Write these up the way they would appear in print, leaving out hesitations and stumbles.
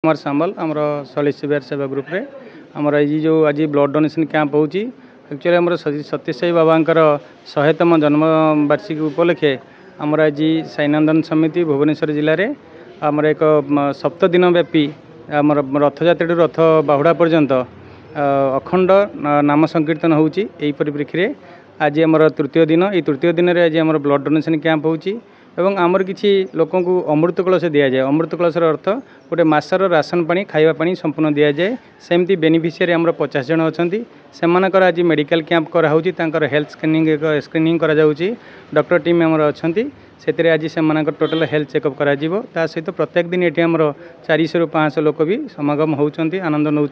कुमार सामल आमर सली शिविर सेवा ग्रुप रे आमर ये जो आज ब्लड डोनेशन कैंप होची एक्चुअली आमर सत्य साई बाबा 100तम जन्मवार्षिकी उपलक्षे आमर आज साईनंदन समिति भुवनेश्वर जिले में आमर एक सप्त दिन व्यापी आमर रथयात्री रथ बाहुड़ा पर्यंत अखंड नाम संकीर्तन होची। एही परिप्रेक्षी रे आज आमर तृतीय दिन ये तृतीय दिन में आज आमर ब्लड डोनेशन कैंप होची एवं आमर किसी लोक अमृत कलश दि जाए। अमृत कलशर अर्थ गोटे मासर राशन पानी खाଇବା पानी संपूर्ण दि जाए। सेमती बेनिफिशियरी आमर 50 जन अच्छा से आज मेडिकल कैंप कराऊँगी हेल्थ स्क्रीनिंग करा डॉक्टर टीम आमर अच्छा से आज से टोटल हेल्थ चेकअप करा सहित प्रत्येक दिन ये आमर 400 ରୁ 500 लोक भी समागम होती आनंद नौ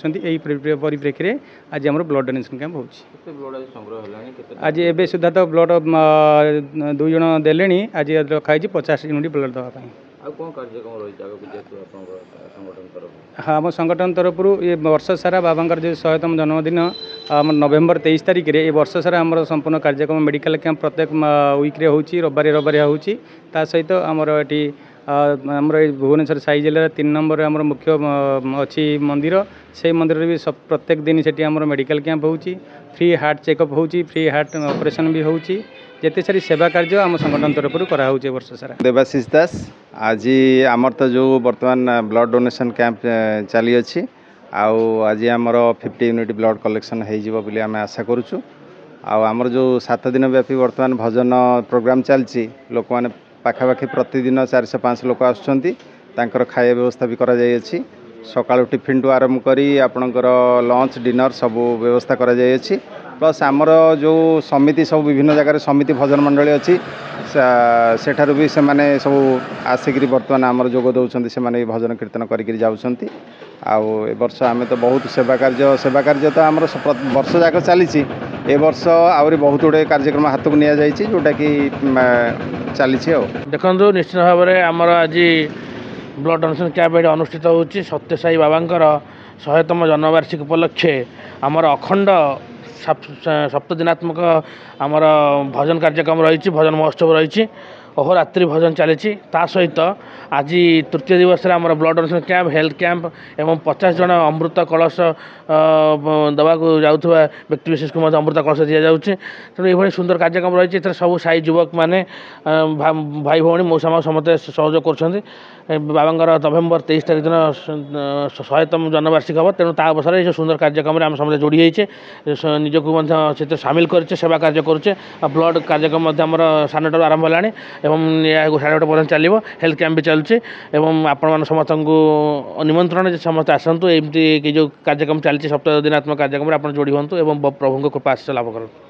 परिप्रेक्षी में आज आम ब्लड डोनेशन कैंप हो। आज एवं सुधा तो ब्लड 2 जन देले आज रखाई 50 यूनिट ब्लड देवाई। हाँ आम संगठन तरफ ये वर्ष सारा बाबांकर जो 100तम जन्मदिन आम नवेम्बर 23 तारिख में ये वर्ष सारा आम संपूर्ण कार्यक्रम मेडिकल कैंप प्रत्येक वीक्रे होची रविवार होची। ता सहित आमर ये आमर भुवनेश्वर साई जिले 3 नंबर आमर मुख्य अच्छी मंदिर से मंदिर भी प्रत्येक दिन से आमर मेडिकल कैंप होची फ्री हार्ट चेकअप होची फ्री हार्ट ऑपरेशन भी होची जेते सारी सेवा कार्य आम संगठन तरफ कराऊे वर्ष सारा। देवाशीष दास आज आमर तो जो बर्तमान ब्लड डोनेशन कैंप चली अच्छी आज आमर 50 यूनिट ब्लड कलेक्शन हो आम आशा करुचु। आमर जो 7 दिन व्यापी बर्तमान भजन प्रोग्राम चलती लोक मैंने पाखापाखि प्रतिदिन 400-500 लोक आसुँच खाया व्यवस्था भी करा जायछि। सकाळु टिफिन टू आरंभ करी आपणकर लंच डिनर सबू व्यवस्था करा जायछि। प्लस आमर जो समिति सब विभिन्न जगह समिति भजन मंडली अच्छी सेठारु भी से माने सब आसिक बर्तमान आमर जोग दौरान से माने भजन कीर्तन करिक जाउछंती। ए वर्ष आमे तो बहुत सेवा कार्य तो आमर वर्ष जाक चली ए वर्ष आहरी बहुत गुड़े कार्यक्रम हाथ को निया जाइछि जोटा कि चली देखो निश्चित भाव में आमर आज ब्लड डोनेशन कैंप ये अनुष्ठित होची सत्य साई बाबांकर 100तम जन्मवार्षिकी उपलक्षे आमर अखंड सप्तदिनात्मक आमर भजन कार्यक्रम रही भजन महोत्सव रही अहोरात्रि भजन चली सहित आज तृतीय दिवस आमर blood donation camp health camp एवं 50 जन अमृत कलश देवाक जाऊा व्यक्ति विशेष को अमृत कलश दि जाऊँगी। तेणु ये सुंदर कार्यक्रम रही सब साई युवक मैंने भाई भौणी मौसा समस्त सहयोग कर बाबांकर नवेम्बर 23 तारिख दिन 100तम जन्मवार्षिकी हम। तेणु अवसर ये सुंदर कार्यक्रम आम समस्त जोड़ी निजक सामिल करे सेवा कार्य करुचे ब्लड कार्यक्रम साढ़े आरंभ है एवं 8:30 पर्यटन चलो हेल्थ कैंप भी चलुचे एवं आपण समस्त को निमंत्रण समस्त आसतु एमती जो कार्यक्रम चलती सप्ताह दिनात्मक कार्यक्रम आप जोड़ी हूँ एवं प्रभु कृपा आशीष लाभ करूँ।